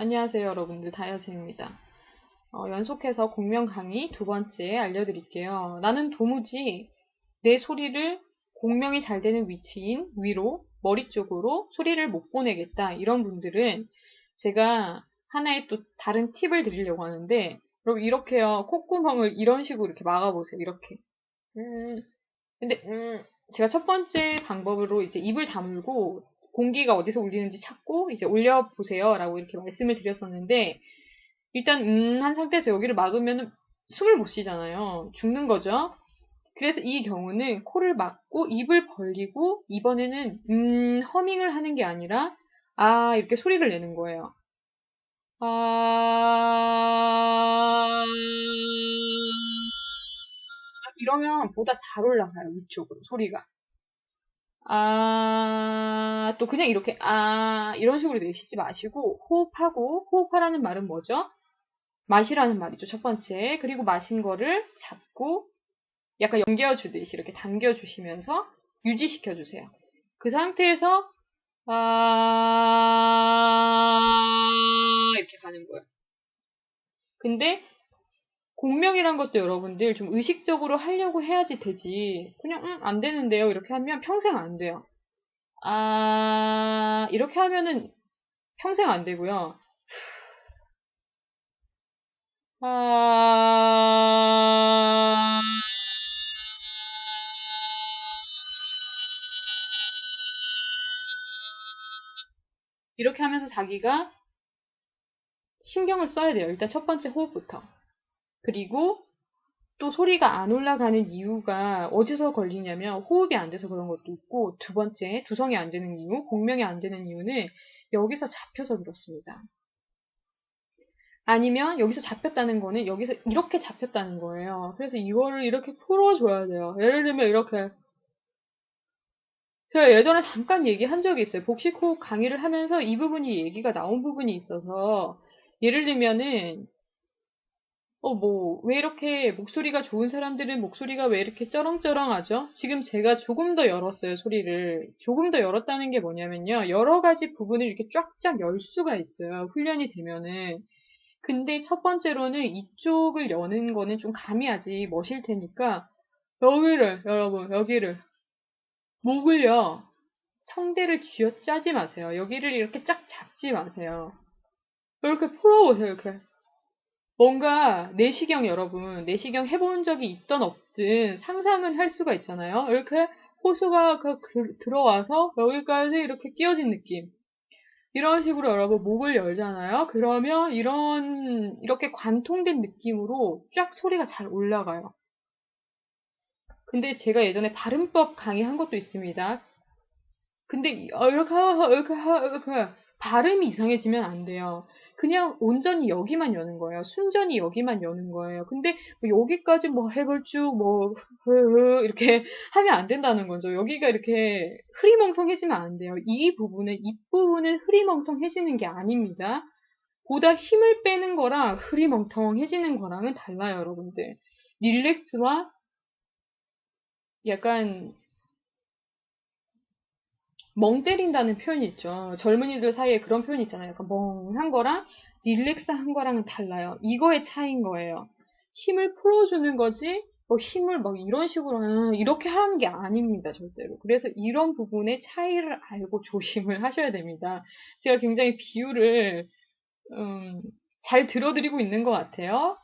안녕하세요, 여러분들. 다이어트입니다. 연속해서 공명 강의 두 번째 알려드릴게요. 나는 도무지 내 소리를 공명이 잘 되는 위치인 위로, 머리 쪽으로 소리를 못 보내겠다. 이런 분들은 제가 하나의 또 다른 팁을 드리려고 하는데, 여러분 이렇게요. 콧구멍을 이런 식으로 이렇게 막아보세요. 이렇게. 근데 제가 첫 번째 방법으로 이제 입을 다물고 공기가 어디서 울리는지 찾고 이제 올려보세요 라고 이렇게 말씀을 드렸었는데, 일단 한 상태에서 여기를 막으면 숨을 못 쉬잖아요. 죽는 거죠. 그래서 이 경우는 코를 막고 입을 벌리고 이번에는 허밍을 하는 게 아니라 이렇게 소리를 내는 거예요. 아 이러면 보다 잘 올라가요. 위쪽으로 소리가. 또 그냥 이렇게, 이런 식으로 내쉬지 마시고, 호흡하고, 호흡하라는 말은 뭐죠? 마시라는 말이죠, 첫 번째. 그리고 마신 거를 잡고, 약간 연겨주듯이 이렇게 당겨주시면서 유지시켜주세요. 그 상태에서, 이렇게 가는 거예요. 근데, 공명이란 것도 여러분들 좀 의식적으로 하려고 해야지 되지. 그냥, 안 되는데요. 이렇게 하면 평생 안 돼요. 이렇게 하면은 평생 안 되고요. 아, 이렇게 하면서 자기가 신경을 써야 돼요. 일단 첫 번째 호흡부터. 그리고 또 소리가 안 올라가는 이유가 어디서 걸리냐면 호흡이 안 돼서 그런 것도 있고, 두 번째 두성이 안 되는 이유, 공명이 안 되는 이유는 여기서 잡혀서 그렇습니다. 아니면 여기서 잡혔다는 거는 여기서 이렇게 잡혔다는 거예요. 그래서 이거를 이렇게 풀어줘야 돼요. 예를 들면 이렇게, 제가 예전에 잠깐 얘기한 적이 있어요. 복식호흡 강의를 하면서 이 부분이 얘기가 나온 부분이 있어서, 예를 들면은 왜 이렇게 목소리가 좋은 사람들은 목소리가 왜 이렇게 쩌렁쩌렁하죠? 지금 제가 조금 더 열었어요, 소리를. 조금 더 열었다는 게 뭐냐면요. 여러 가지 부분을 이렇게 쫙쫙 열 수가 있어요, 훈련이 되면은. 근데 첫 번째로는 이쪽을 여는 거는 좀 감이 아직 멋일 테니까, 여기를, 여러분, 여기를, 목을요, 성대를 쥐어짜지 마세요. 여기를 이렇게 쫙 잡지 마세요. 이렇게 풀어보세요, 이렇게. 뭔가 내시경 여러분, 내시경 해본 적이 있든 없든 상상은 할 수가 있잖아요. 이렇게 호수가 들어와서 여기까지 이렇게 끼워진 느낌. 이런 식으로 여러분 목을 열잖아요. 그러면 이렇게 관통된 느낌으로 쫙 소리가 잘 올라가요. 근데 제가 예전에 발음법 강의한 것도 있습니다. 근데 이렇게 발음이 이상해지면 안 돼요. 그냥 온전히 여기만 여는 거예요. 순전히 여기만 여는 거예요. 근데 뭐 여기까지 뭐 해볼 쭉 이렇게 하면 안 된다는 거죠. 여기가 이렇게 흐리멍텅해지면 안 돼요. 이 부분은 입부분은 흐리멍텅해지는 게 아닙니다. 보다 힘을 빼는 거랑 흐리멍텅해지는 거랑은 달라요, 여러분들. 릴렉스와 약간 멍 때린다는 표현이 있죠. 젊은이들 사이에 그런 표현이 있잖아요. 약간 멍한 거랑 릴렉스한 거랑은 달라요. 이거의 차이인 거예요. 힘을 풀어주는 거지, 힘을 막 이런 식으로, 이렇게 하는 게 아닙니다, 절대로. 그래서 이런 부분의 차이를 알고 조심을 하셔야 됩니다. 제가 굉장히 비유를, 잘 들어드리고 있는 것 같아요.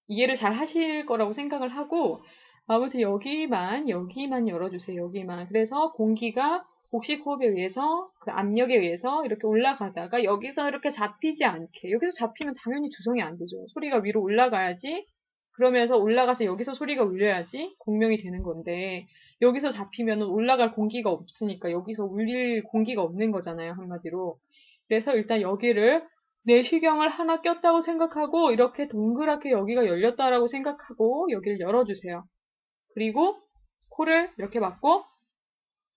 이해를 잘 하실 거라고 생각을 하고, 아무튼 여기만 열어주세요. 여기만. 그래서 공기가 복식 호흡에 의해서, 그 압력에 의해서 이렇게 올라가다가 여기서 이렇게 잡히지 않게. 여기서 잡히면 당연히 두성이 안 되죠. 소리가 위로 올라가야지. 그러면서 올라가서 여기서 소리가 울려야지 공명이 되는 건데, 여기서 잡히면 올라갈 공기가 없으니까 여기서 울릴 공기가 없는 거잖아요, 한마디로. 그래서 일단 여기를 내시경을 하나 꼈다고 생각하고 이렇게 동그랗게 여기가 열렸다라고 생각하고 여기를 열어주세요. 그리고 코를 이렇게 막고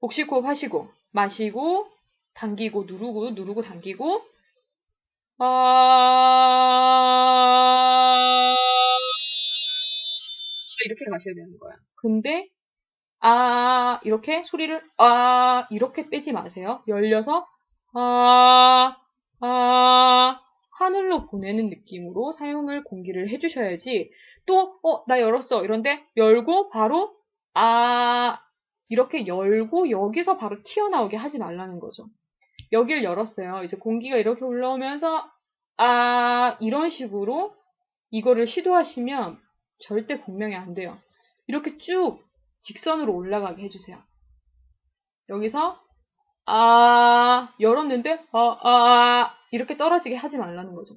복식호흡 하시고 마시고 당기고 누르고 당기고 아 이렇게 가셔야 되는 거야. 근데 이렇게 소리를 이렇게 빼지 마세요. 열려서 아, 아, 하늘로 보내는 느낌으로 사용을 공기를 해주셔야지 또 나 열었어 이런데 열고 바로 이렇게 열고 여기서 바로 튀어나오게 하지 말라는 거죠. 여길 열었어요. 이제 공기가 이렇게 올라오면서 이런 식으로 이거를 시도하시면 절대 공명이 안 돼요. 이렇게 쭉 직선으로 올라가게 해주세요. 여기서 열었는데 이렇게 떨어지게 하지 말라는 거죠.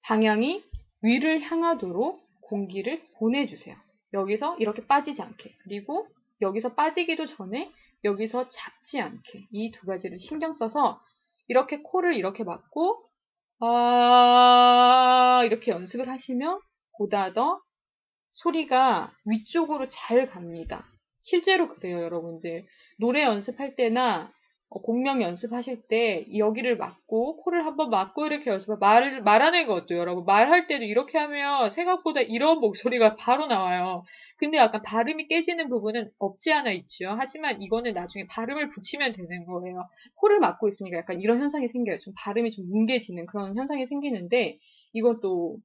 방향이 위를 향하도록 공기를 보내주세요. 여기서 이렇게 빠지지 않게. 그리고 여기서 빠지기도 전에 여기서 잡지 않게. 이 두 가지를 신경 써서 이렇게 코를 이렇게 막고 이렇게 연습을 하시면 보다 더 소리가 위쪽으로 잘 갑니다. 실제로 그래요, 여러분들. 노래 연습할 때나 공명 연습하실 때 여기를 막고 코를 한번 막고 이렇게 말하는 것도 여러분 말할 때도 이렇게 하면 생각보다 이런 목소리가 바로 나와요. 근데 약간 발음이 깨지는 부분은 없지 않아 있죠. 하지만 이거는 나중에 발음을 붙이면 되는 거예요. 코를 막고 있으니까 약간 이런 현상이 생겨요. 좀 발음이 좀 뭉개지는 그런 현상이 생기는데 이것도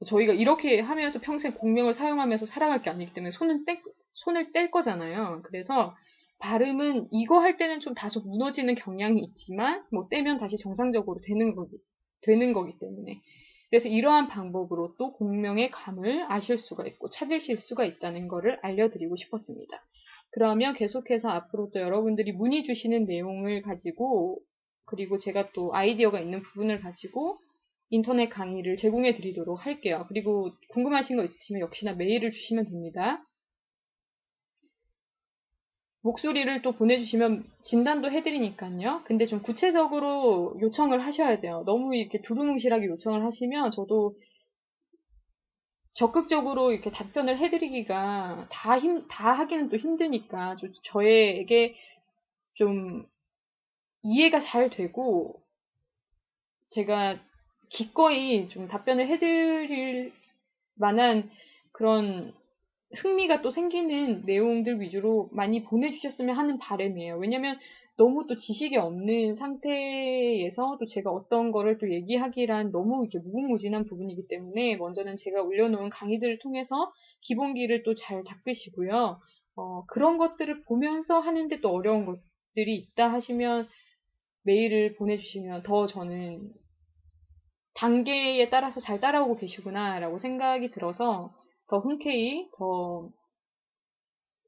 저희가 이렇게 하면서 평생 공명을 사용하면서 살아갈 게 아니기 때문에 손을 뗄 거잖아요. 그래서 발음은 이거 할 때는 좀 다소 무너지는 경향이 있지만 뭐 떼면 다시 정상적으로 되는 거기 때문에 그래서 이러한 방법으로 또 공명의 감을 아실 수가 있고 찾으실 수가 있다는 거를 알려드리고 싶었습니다. 그러면 계속해서 앞으로 또 여러분들이 문의 주시는 내용을 가지고 그리고 제가 또 아이디어가 있는 부분을 가지고 인터넷 강의를 제공해 드리도록 할게요. 그리고 궁금하신 거 있으시면 역시나 메일을 주시면 됩니다. 목소리를 또 보내주시면 진단도 해드리니까요. 근데 좀 구체적으로 요청을 하셔야 돼요. 너무 이렇게 두루뭉실하게 요청을 하시면 저도 적극적으로 이렇게 답변을 해드리기가 다 하기는 또 힘드니까 저에게 좀 이해가 잘 되고 제가 기꺼이 좀 답변을 해드릴 만한 그런 흥미가 또 생기는 내용들 위주로 많이 보내주셨으면 하는 바람이에요. 왜냐면 너무 또 지식이 없는 상태에서 또 제가 어떤 거를 또 얘기하기란 너무 이렇게 무궁무진한 부분이기 때문에 먼저는 제가 올려놓은 강의들을 통해서 기본기를 또 잘 닦으시고요. 그런 것들을 보면서 하는데 또 어려운 것들이 있다 하시면 메일을 보내주시면 더 저는 단계에 따라서 잘 따라오고 계시구나라고 생각이 들어서 더 흔쾌히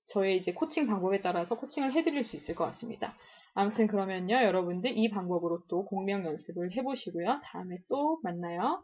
저의 이제 코칭 방법에 따라서 코칭을 해드릴 수 있을 것 같습니다. 아무튼 그러면요, 여러분들 이 방법으로 또 공명 연습을 해보시고요. 다음에 또 만나요.